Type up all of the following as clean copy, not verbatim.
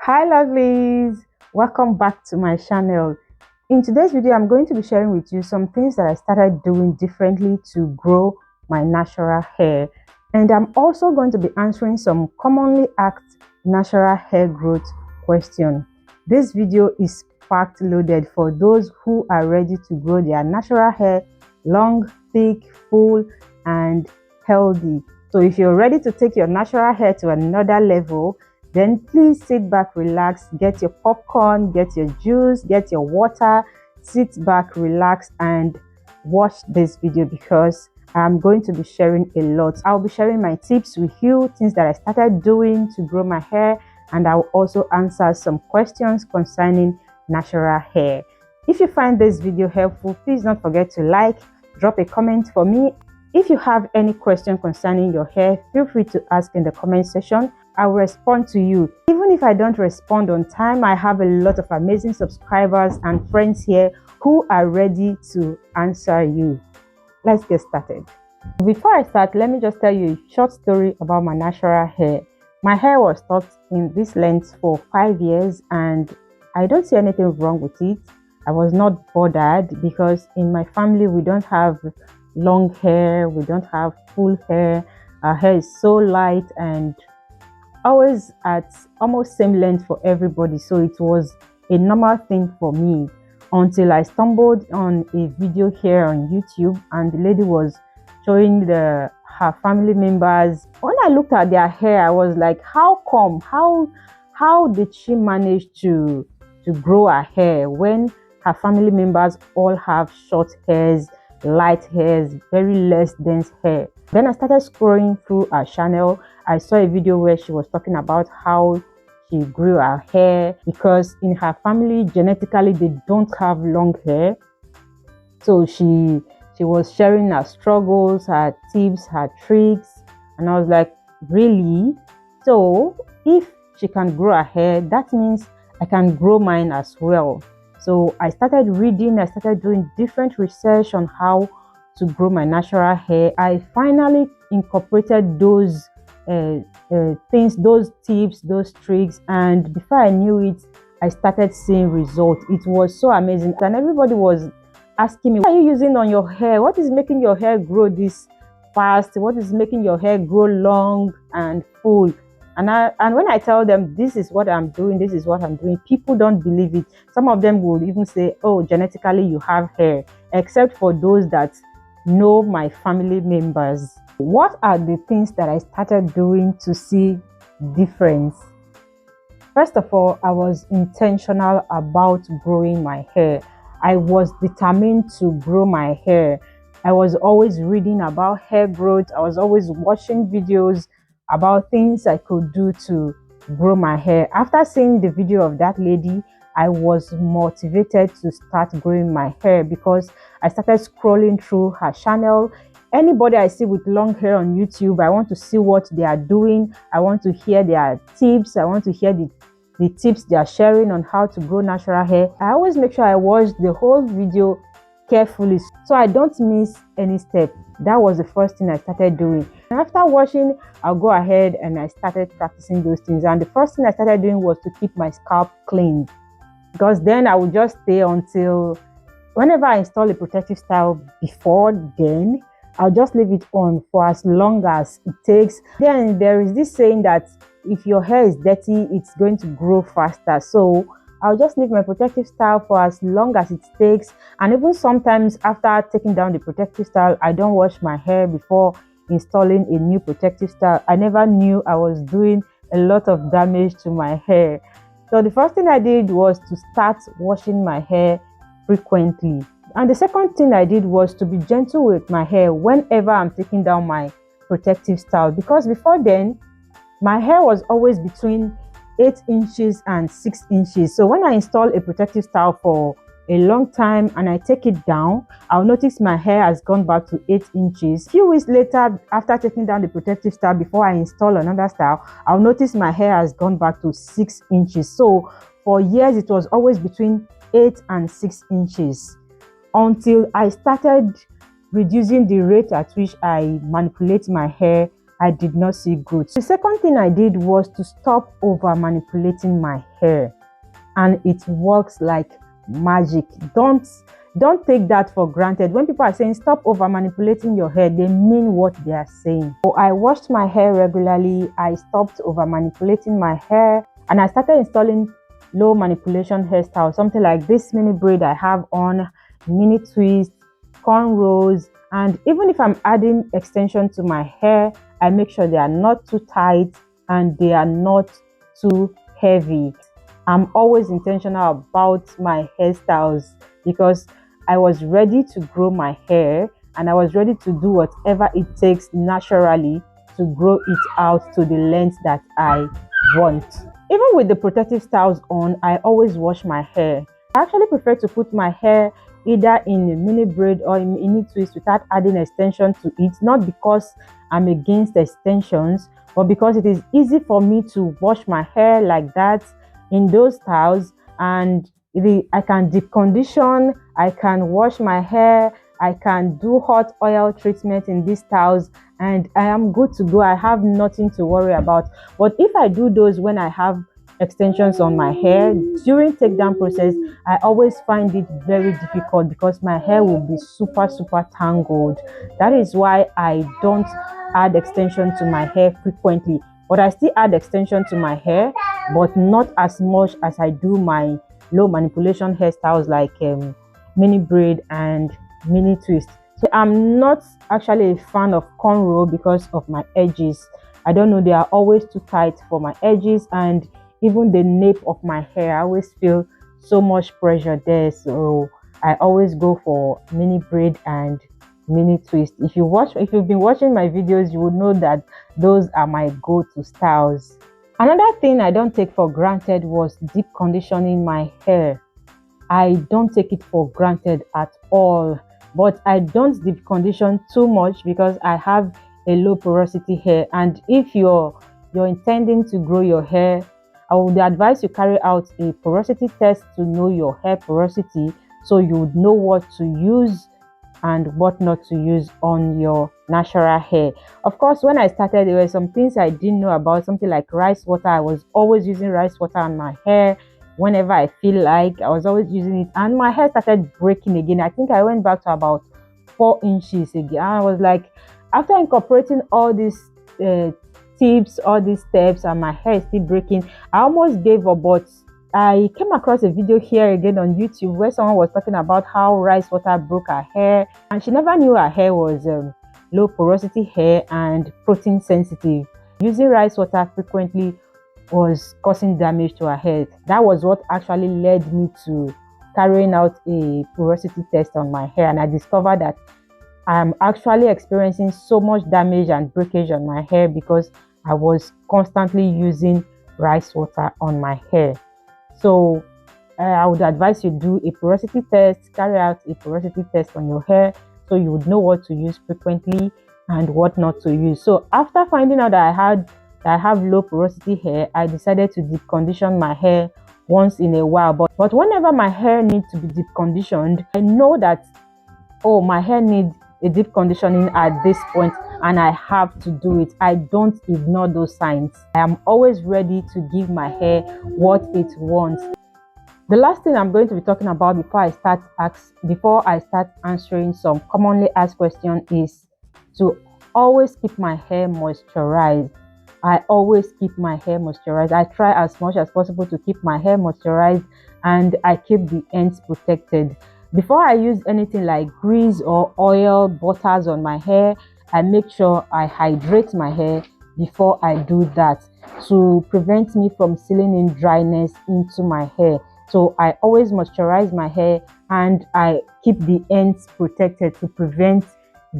Hi lovelies, welcome back to my channel. In today's video I'm going to be sharing with you some things that I started doing differently to grow my natural hair, and I'm also going to be answering some commonly asked natural hair growth questions. This video is packed loaded for those who are ready to grow their natural hair long, thick, full and healthy. So if you're ready to take your natural hair to another level, then please sit back, relax, get your popcorn, get your juice, get your water, sit back, relax and watch this video because I'm going to be sharing a lot. I'll be sharing my tips with you, things that I started doing to grow my hair, and I'll also answer some questions concerning natural hair. If you find this video helpful, please don't forget to like, drop a comment for me. If you have any question concerning your hair, feel free to ask in the comment section. I will respond to you. Even if I don't respond on time, I have a lot of amazing subscribers and friends here who are ready to answer you. Let's get started. Before I start, let me just tell you a short story about my natural hair. My hair was taught in this length for 5 years and I don't see anything wrong with it. I was not bothered because in my family we don't have long hair, we don't have full hair. Our hair is so light and always at almost same length for everybody, so it was a normal thing for me until I stumbled on a video here on YouTube and the lady was showing her family members. When I looked at their hair, I was like, how come, how did she manage to grow her hair when her family members all have short hairs, light hairs, very less dense hair? Then I started scrolling through her channel. I saw a video where she was talking about how she grew her hair because in her family genetically they don't have long hair. So she was sharing her struggles, her tips, her tricks, and I was like, really? So if she can grow her hair, that means I can grow mine as well. So I started reading, I started doing different research on how to grow my natural hair. I finally incorporated those things, those tips, those tricks, and before I knew it, I started seeing results. It was so amazing, and everybody was asking me, what are you using on your hair? What is making your hair grow this fast? What is making your hair grow long and full? And when I tell them this is what I'm doing, this is what I'm doing, people don't believe it. Some of them will even say, oh, genetically you have hair, except for those that know my family members. What are the things that I started doing to see difference? First of all, I was intentional about growing my hair. I was determined to grow my hair. I was always reading about hair growth. I was always watching videos about things I could do to grow my hair. After seeing the video of that lady, I was motivated to start growing my hair because I started scrolling through her channel. Anybody I see with long hair on YouTube, I want to see what they are doing. I want to hear their tips. I want to hear the tips they are sharing on how to grow natural hair. I always make sure I watch the whole video carefully so I don't miss any step. That was the first thing I started doing. And after watching, I'll go ahead and I started practicing those things. And the first thing I started doing was to keep my scalp clean, because then I would just stay until whenever I install a protective style. Before then, I'll just leave it on for as long as it takes. Then there is this saying that if your hair is dirty, it's going to grow faster. So I'll just leave my protective style for as long as it takes. And even sometimes after taking down the protective style, I don't wash my hair before installing a new protective style. I never knew I was doing a lot of damage to my hair. So the first thing I did was to start washing my hair frequently. And the second thing I did was to be gentle with my hair whenever I'm taking down my protective style, because before then, my hair was always between 8 inches and 6 inches. So when I install a protective style for a long time and I take it down, I'll notice my hair has gone back to 8 inches. A few weeks later, after taking down the protective style, before I install another style, I'll notice my hair has gone back to 6 inches. So for years, it was always between 8 and 6 inches until I started reducing the rate at which I manipulate my hair. I did not see growth. The second thing I did was to stop over manipulating my hair, and it works like magic. Don't take that for granted. When people are saying stop over manipulating your hair, they mean what they are saying. So I washed my hair regularly, I stopped over manipulating my hair, and I started installing low manipulation hairstyles, something like this mini braid I have on, mini twist, cornrows, and even if I'm adding extension to my hair, I make sure they are not too tight and they are not too heavy. I'm always intentional about my hairstyles because I was ready to grow my hair and I was ready to do whatever it takes naturally to grow it out to the length that I want. Even with the protective styles on, I always wash my hair. I actually prefer to put my hair either in a mini braid or in mini twist without adding extension to it, not because I'm against extensions, but because it is easy for me to wash my hair like that in those styles, and I can deep condition, I can wash my hair, I can do hot oil treatment in these styles, and I am good to go. I have nothing to worry about. But if I do those when I have extensions on my hair during takedown process, I always find it very difficult because my hair will be super tangled. That is why I don't add extension to my hair frequently, but I still add extension to my hair, but not as much as I do my low manipulation hairstyles like mini braid and mini twist. So I'm not actually a fan of cornrow because of my edges. I don't know, they are always too tight for my edges, and even the nape of my hair, I always feel so much pressure there. So I always go for mini braid and mini twist. If you've been watching my videos, you would know that those are my go-to styles. Another thing I don't take for granted was deep conditioning my hair. I don't take it for granted at all, but I don't deep condition too much because I have a low porosity hair, and if you're intending to grow your hair, I would advise you carry out a porosity test to know your hair porosity, so you would know what to use and what not to use on your natural hair. Of course, when I started, there were some things I didn't know about, something like rice water. I was always using rice water on my hair whenever I feel like. I was always using it, and my hair started breaking again. I think I went back to about 4 inches again. I was like, after incorporating all these tips, all these steps, and my hair is still breaking, I almost gave up. But I came across a video here again on YouTube where someone was talking about how rice water broke her hair, and she never knew her hair was low porosity hair and protein sensitive. Using rice water frequently was causing damage to her hair. That was what actually led me to carrying out a porosity test on my hair, and I discovered that I'm actually experiencing so much damage and breakage on my hair because I was constantly using rice water on my hair. So I would advise you do a porosity test, carry out a porosity test on your hair, so you would know what to use frequently and what not to use. So after finding out that I have low porosity hair, I decided to deep condition my hair once in a while. But whenever my hair needs to be deep conditioned, I know that, oh, my hair needs a deep conditioning at this point and I have to do it. I don't ignore those signs. I am always ready to give my hair what it wants. The last thing I'm going to be talking about before I start answering some commonly asked questions is to always keep my hair moisturized. I always keep my hair moisturized. I try as much as possible to keep my hair moisturized, and I keep the ends protected. Before I use anything like grease or oil, butters on my hair, I make sure I hydrate my hair before I do that to prevent me from sealing in dryness into my hair. So I always moisturize my hair and I keep the ends protected to prevent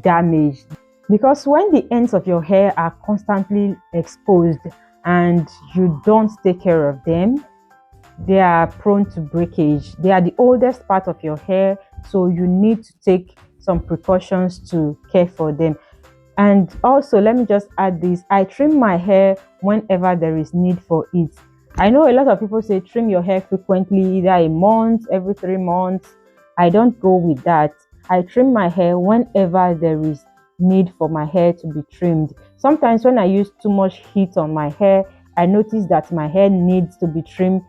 damage. Because when the ends of your hair are constantly exposed and you don't take care of them, they are prone to breakage. They are the oldest part of your hair, so you need to take some precautions to care for them. And also, let me just add this: I trim my hair whenever there is need for it. I know a lot of people say trim your hair frequently, either a month, every 3 months. I don't go with that. I trim my hair whenever there is need for my hair to be trimmed. Sometimes when I use too much heat on my hair, I notice that my hair needs to be trimmed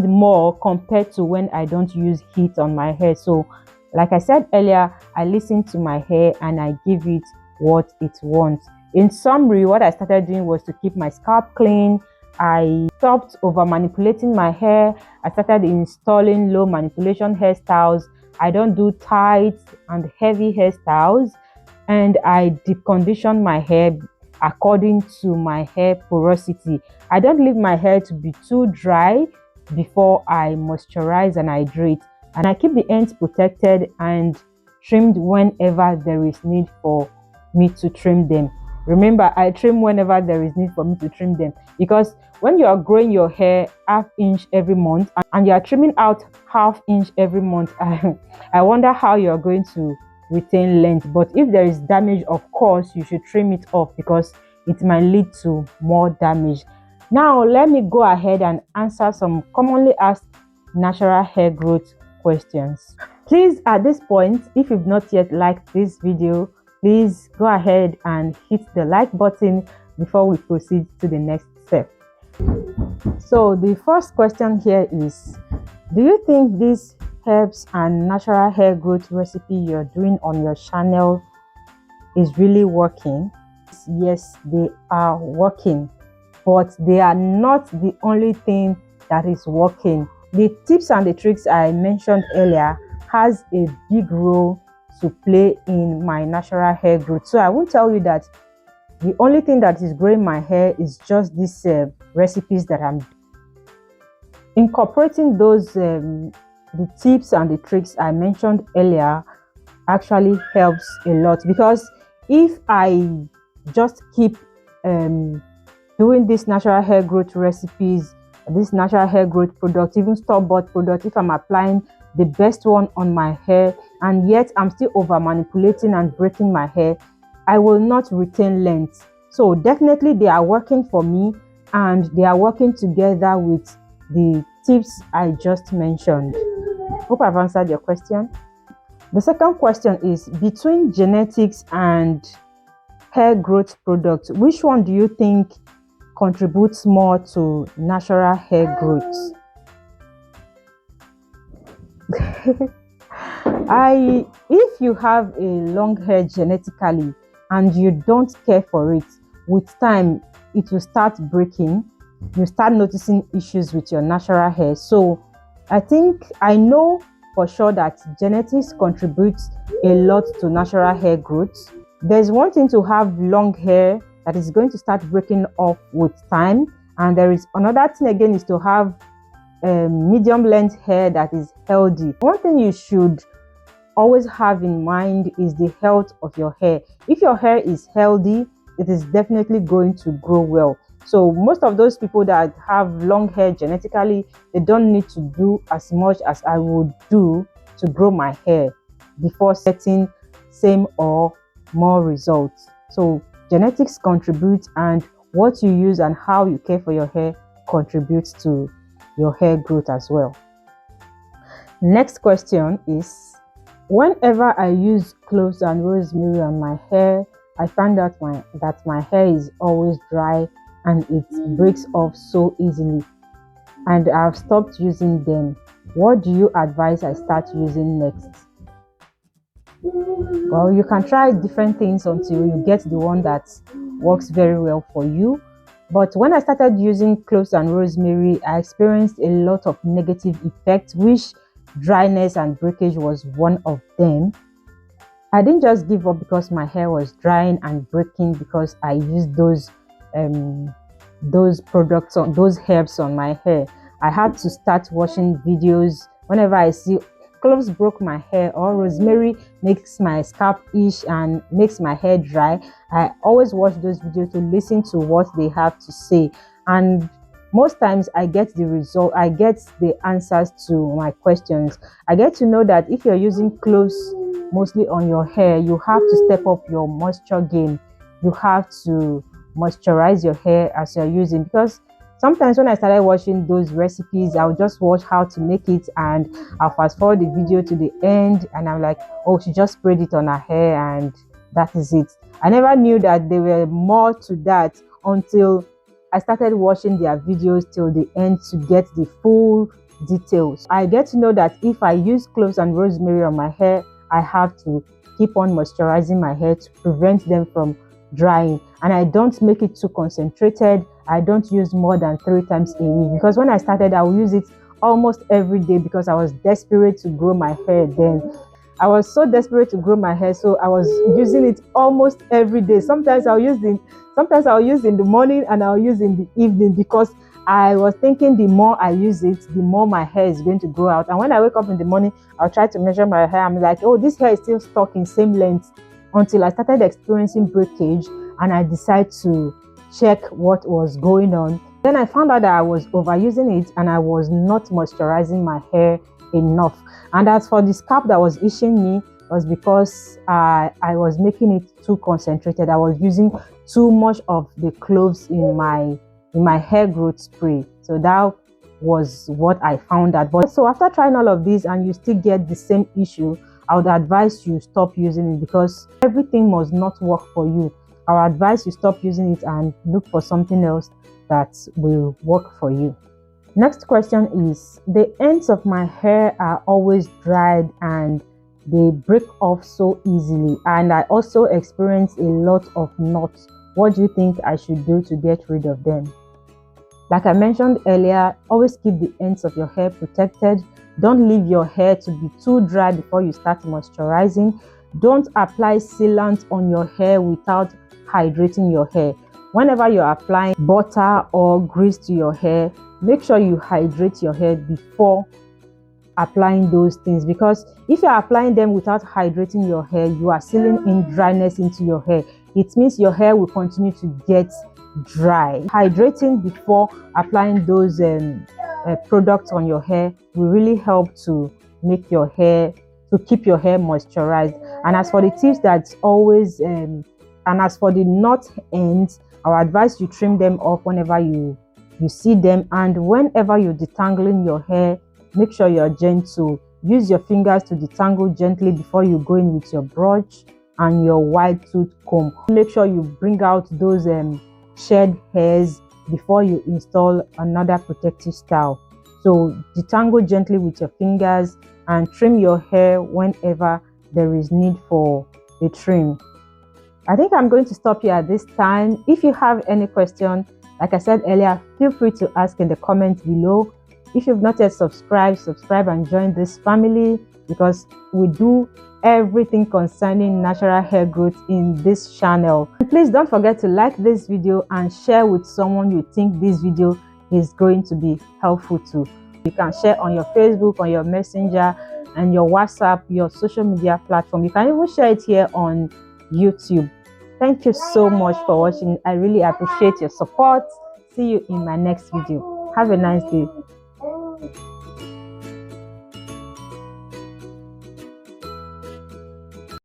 more compared to when I don't use heat on my hair. So like I said earlier, I listen to my hair and I give it what it wants. In summary, what I started doing was to keep my scalp clean. I stopped over manipulating my hair. I started installing low manipulation hairstyles. I don't do tight and heavy hairstyles, and I deep condition my hair according to my hair porosity. I don't leave my hair to be too dry before I moisturize and hydrate, and I keep the ends protected and trimmed whenever there is need for me to trim them. Remember, I trim whenever there is need for me to trim them, because when you are growing your hair half inch every month and you are trimming out half inch every month, I wonder how you are going to retain length. But if there is damage, of course you should trim it off, because it might lead to more damage. Now let me go ahead and answer some commonly asked natural hair growth questions. Please, at this point, if you've not yet liked this video, please go ahead and hit the like button before we proceed to the next step. So the first question here is, do you think these herbs and natural hair growth recipe you're doing on your channel is really working? Yes, they are working, but they are not the only thing that is working. The tips and the tricks I mentioned earlier has a big role to play in my natural hair growth. So I won't tell you that the only thing that is growing my hair is just these recipes that I'm incorporating. Those the tips and the tricks I mentioned earlier actually helps a lot, because if I just keep doing these natural hair growth recipes, this natural hair growth product, even store-bought product, if I'm applying the best one on my hair and yet I'm still over manipulating and breaking my hair, I will not retain length. So definitely they are working for me, and they are working together with the tips I just mentioned. Hope I've answered your question. The second question is, between genetics and hair growth products, which one do you think contributes more to natural hair growth? If you have a long hair genetically and you don't care for it, with time it will start breaking. You start noticing issues with your natural hair. So I know for sure that genetics contributes a lot to natural hair growth. There's one thing to have long hair that is going to start breaking off with time, and there is another thing again, is to have medium length hair that is healthy. One thing you should always have in mind is the health of your hair. If your hair is healthy, it is definitely going to grow well. So most of those people that have long hair genetically, they don't need to do as much as I would do to grow my hair before setting same or more results. So genetics contributes, and what you use and how you care for your hair contributes to your hair growth as well. Next question is, whenever I use cloves and rosemary on my hair, I find out that my hair is always dry and it breaks off so easily, and I've stopped using them. What do you advise I start using next? Well, you can try different things until you get the one that works very well for you. But when I started using cloves and rosemary, I experienced a lot of negative effects, which dryness and breakage was one of them. I didn't just give up because my hair was drying and breaking because I used those products, on those herbs on my hair. I had to start watching videos. Whenever I see cloves broke my hair or rosemary makes my scalp itch and makes my hair dry, I always watch those videos to listen to what they have to say, and most times I get the result, I get the answers to my questions. I get to know that if you're using cloves mostly on your hair, you have to step up your moisture game. You have to moisturize your hair as you're using, because Sometimes when I started watching those recipes, I'll just watch how to make it and I'll fast forward the video to the end and I'm like, oh, she just sprayed it on her hair and that is it. I never knew that there were more to that until I started watching their videos till the end to get the full details. I get to know that if I use cloves and rosemary on my hair, I have to keep on moisturizing my hair to prevent them from drying, and I don't make it too concentrated. I don't use more than 3 times a week, because when I started I would use it almost every day because I was desperate to grow my hair then. I was so desperate to grow my hair, so I was using it almost every day. Sometimes I'll use in the morning and I'll use in the evening, because I was thinking the more I use it, the more my hair is going to grow out. And when I wake up in the morning, I'll try to measure my hair. I'm like, oh, this hair is still stuck in same length, until I started experiencing breakage and I decided to check what was going on. Then I found out that I was overusing it and I was not moisturizing my hair enough. And as for the scalp that was itching me, was because I was making it too concentrated. I was using too much of the cloves in my hair growth spray. So that was what I found out. But so after trying all of these and you still get the same issue, I would advise you stop using it, because everything must not work for you. I would advise you stop using it and look for something else that will work for you. Next question is, the ends of my hair are always dried and they break off so easily, and I also experience a lot of knots. What do you think I should do to get rid of them? Like I mentioned earlier, always keep the ends of your hair protected. Don't leave your hair to be too dry before you start moisturizing. Don't apply sealant on your hair without hydrating your hair. Whenever you're applying butter or grease to your hair, make sure you hydrate your hair before applying those things, because if you're applying them without hydrating your hair, you are sealing in dryness into your hair. It means your hair will continue to get dry. Hydrating before applying those products on your hair will really help to make your hair, to keep your hair moisturized. And as for the tips that's always and as for the knot ends, I would advise you trim them off whenever you see them. And whenever you're detangling your hair, make sure you're gentle. Use your fingers to detangle gently before you go in with your brush and your wide tooth comb. Make sure you bring out those shed hairs before you install another protective style. So detangle gently with your fingers and trim your hair whenever there is need for a trim. I think I'm going to stop here at this time. If you have any question, like I said earlier, feel free to ask in the comments below. If you've not yet subscribed, subscribe and join this family, because we do everything concerning natural hair growth in this channel. And please don't forget to like this video and share with someone you think this video is going to be helpful to. You can share on your Facebook, on your Messenger, and your WhatsApp, your social media platform. You can even share it here on YouTube. Thank you so much for watching. I really appreciate your support. See you in my next video. Have a nice day.